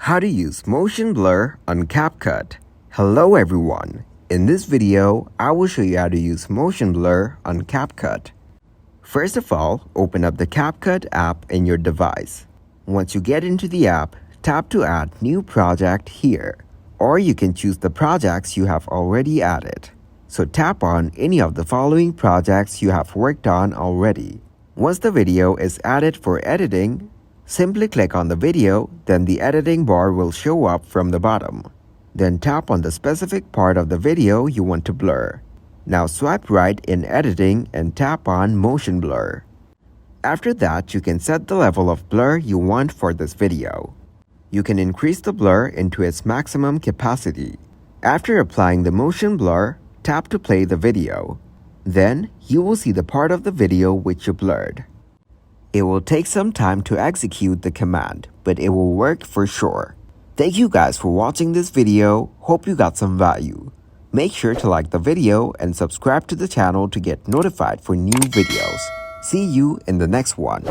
How to use motion blur on Capcut. Hello everyone. In this video, I will show you how to use motion blur on Capcut. First of all, open up the Capcut app in your device. Once you get into the app, tap to add new project here. Or you can choose the projects you have already added. So tap on any of the following projects you have worked on already. Once the video is added for editing, simply click on the video, then the editing bar will show up from the bottom. Then tap on the specific part of the video you want to blur. Now swipe right in editing and tap on motion blur. After that, you can set the level of blur you want for this video. You can increase the blur into its maximum capacity. After applying the motion blur, tap to play the video. Then, you will see the part of the video which you blurred. It will take some time to execute the command, but it will work for sure. Thank you guys for watching this video. Hope you got some value. Make sure to like the video and subscribe to the channel to get notified for new videos. See you in the next one.